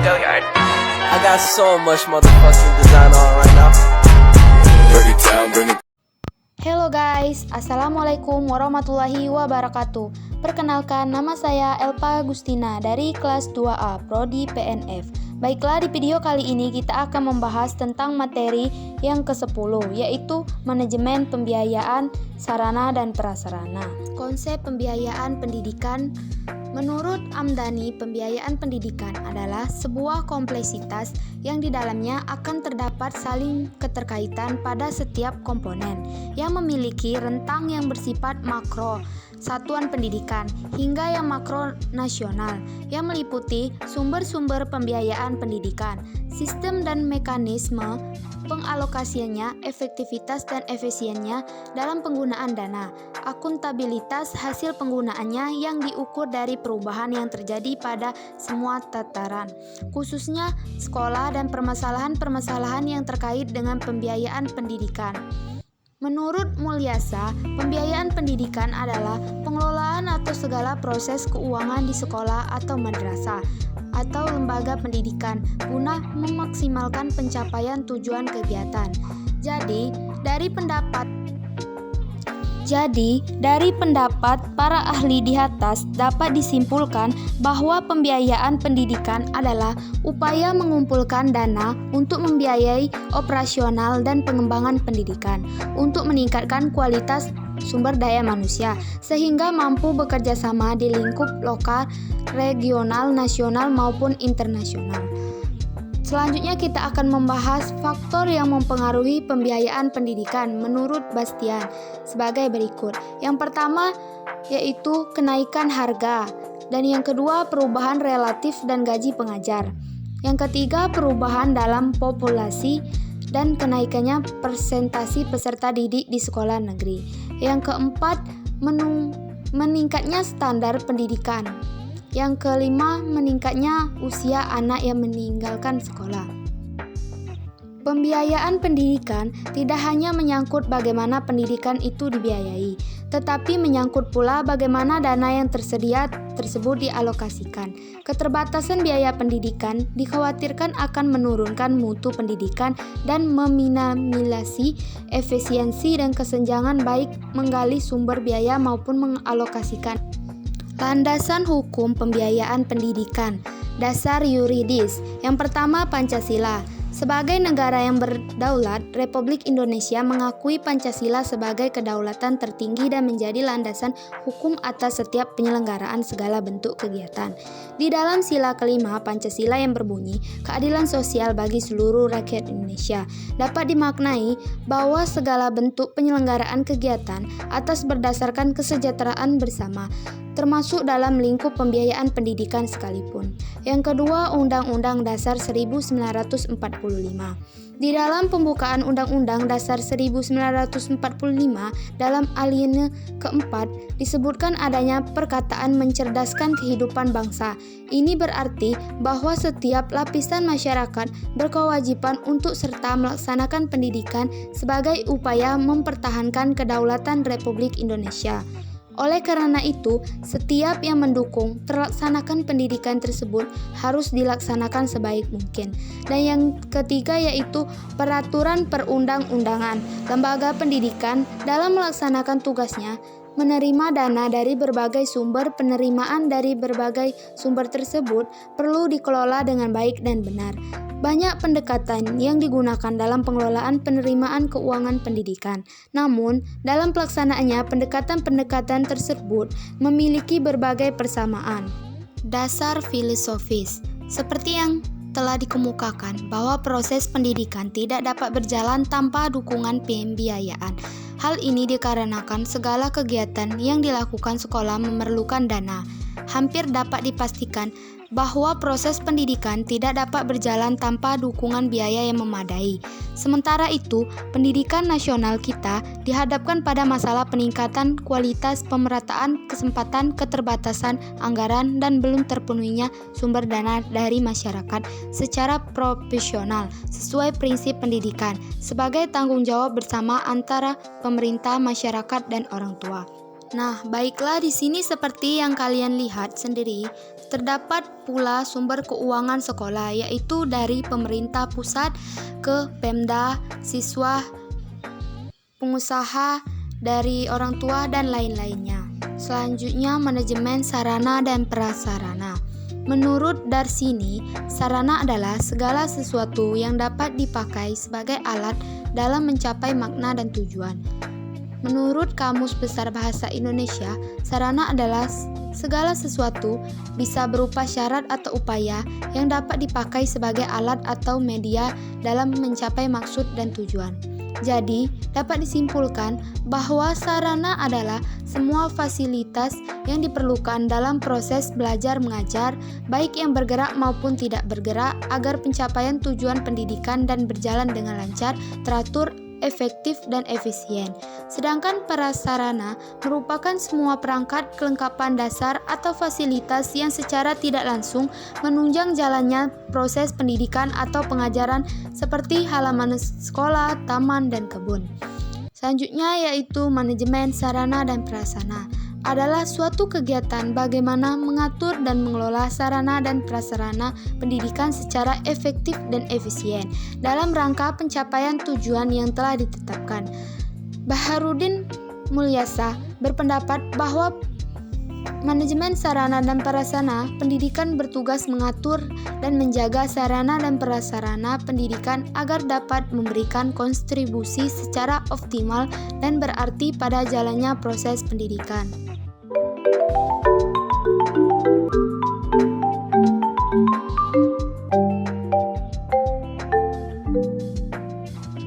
I got so much motherfucking design on right now. Halo guys, Assalamualaikum warahmatullahi wabarakatuh. Perkenalkan, nama saya Elpa Agustina dari kelas 2A Prodi PNF. Baiklah, di video kali ini kita akan membahas tentang materi yang ke-10, yaitu manajemen pembiayaan sarana dan prasarana. Konsep pembiayaan pendidikan. Menurut Amdani, pembiayaan pendidikan adalah sebuah kompleksitas yang di dalamnya akan terdapat saling keterkaitan pada setiap komponen yang memiliki rentang yang bersifat makro, satuan pendidikan, hingga yang makro nasional, yang meliputi sumber-sumber pembiayaan pendidikan, sistem dan mekanisme pengalokasiannya, efektivitas dan efisiennya dalam penggunaan dana, akuntabilitas hasil penggunaannya yang diukur dari perubahan yang terjadi pada semua tataran, khususnya sekolah dan permasalahan-permasalahan yang terkait dengan pembiayaan pendidikan. Menurut Mulyasa, pembiayaan pendidikan adalah pengelolaan atau segala proses keuangan di sekolah atau madrasah atau lembaga pendidikan guna memaksimalkan pencapaian tujuan kegiatan. Jadi, dari pendapat para ahli di atas dapat disimpulkan bahwa pembiayaan pendidikan adalah upaya mengumpulkan dana untuk membiayai operasional dan pengembangan pendidikan untuk meningkatkan kualitas sumber daya manusia sehingga mampu bekerja sama di lingkup lokal, regional, nasional maupun internasional. Selanjutnya kita akan membahas faktor yang mempengaruhi pembiayaan pendidikan menurut Bastian sebagai berikut. Yang pertama yaitu kenaikan harga, dan yang kedua perubahan relatif dan gaji pengajar. Yang ketiga perubahan dalam populasi dan kenaikannya persentase peserta didik di sekolah negeri. Yang keempat meningkatnya standar pendidikan. Yang kelima, meningkatnya usia anak yang meninggalkan sekolah. Pembiayaan pendidikan tidak hanya menyangkut bagaimana pendidikan itu dibiayai, tetapi menyangkut pula bagaimana dana yang tersedia tersebut dialokasikan. Keterbatasan biaya pendidikan dikhawatirkan akan menurunkan mutu pendidikan dan meminimalisasi efisiensi dan kesenjangan baik menggali sumber biaya maupun mengalokasikan. Landasan hukum pembiayaan pendidikan. Dasar yuridis. Yang pertama, Pancasila. Sebagai negara yang berdaulat, Republik Indonesia mengakui Pancasila sebagai kedaulatan tertinggi dan menjadi landasan hukum atas setiap penyelenggaraan segala bentuk kegiatan. Di dalam sila kelima Pancasila yang berbunyi, keadilan sosial bagi seluruh rakyat Indonesia, dapat dimaknai bahwa segala bentuk penyelenggaraan kegiatan atas berdasarkan kesejahteraan bersama, termasuk dalam lingkup pembiayaan pendidikan sekalipun. Yang kedua, Undang-Undang Dasar 1945. Di dalam pembukaan Undang-Undang Dasar 1945 dalam alinea keempat disebutkan adanya perkataan mencerdaskan kehidupan bangsa. Ini berarti bahwa setiap lapisan masyarakat berkewajiban untuk serta melaksanakan pendidikan sebagai upaya mempertahankan kedaulatan Republik Indonesia. Oleh karena itu, setiap yang mendukung terlaksanakan pendidikan tersebut harus dilaksanakan sebaik mungkin. Dan yang ketiga yaitu peraturan perundang-undangan. Lembaga pendidikan dalam melaksanakan tugasnya menerima dana dari berbagai sumber. Penerimaan dari berbagai sumber tersebut perlu dikelola dengan baik dan benar. Banyak pendekatan yang digunakan dalam pengelolaan penerimaan keuangan pendidikan. Namun, dalam pelaksanaannya pendekatan-pendekatan tersebut memiliki berbagai persamaan. Dasar filosofis. Seperti yang telah dikemukakan bahwa proses pendidikan tidak dapat berjalan tanpa dukungan pembiayaan. Hal ini dikarenakan segala kegiatan yang dilakukan sekolah memerlukan dana. Hampir dapat dipastikan bahwa proses pendidikan tidak dapat berjalan tanpa dukungan biaya yang memadai. Sementara itu, pendidikan nasional kita dihadapkan pada masalah peningkatan kualitas, pemerataan kesempatan, keterbatasan anggaran, dan belum terpenuhinya sumber dana dari masyarakat secara profesional sesuai prinsip pendidikan sebagai tanggung jawab bersama antara pemerintah, masyarakat, dan orang tua. Nah, baiklah di sini seperti yang kalian lihat sendiri, terdapat pula sumber keuangan sekolah yaitu dari pemerintah pusat ke Pemda, siswa, pengusaha, dari orang tua dan lain-lainnya. Selanjutnya manajemen sarana dan prasarana. Menurut Darsini, sarana adalah segala sesuatu yang dapat dipakai sebagai alat dalam mencapai makna dan tujuan. Menurut Kamus Besar Bahasa Indonesia, sarana adalah segala sesuatu bisa berupa syarat atau upaya yang dapat dipakai sebagai alat atau media dalam mencapai maksud dan tujuan. Jadi, dapat disimpulkan bahwa sarana adalah semua fasilitas yang diperlukan dalam proses belajar mengajar, baik yang bergerak maupun tidak bergerak, agar pencapaian tujuan pendidikan dan berjalan dengan lancar, teratur, efektif, dan efisien. Sedangkan prasarana merupakan semua perangkat kelengkapan dasar atau fasilitas yang secara tidak langsung menunjang jalannya proses pendidikan atau pengajaran seperti halaman sekolah, taman, dan kebun. Selanjutnya yaitu manajemen sarana dan prasarana adalah suatu kegiatan bagaimana mengatur dan mengelola sarana dan prasarana pendidikan secara efektif dan efisien dalam rangka pencapaian tujuan yang telah ditetapkan. Baharudin Mulyasa berpendapat bahwa manajemen sarana dan prasarana pendidikan bertugas mengatur dan menjaga sarana dan prasarana pendidikan agar dapat memberikan kontribusi secara optimal dan berarti pada jalannya proses pendidikan.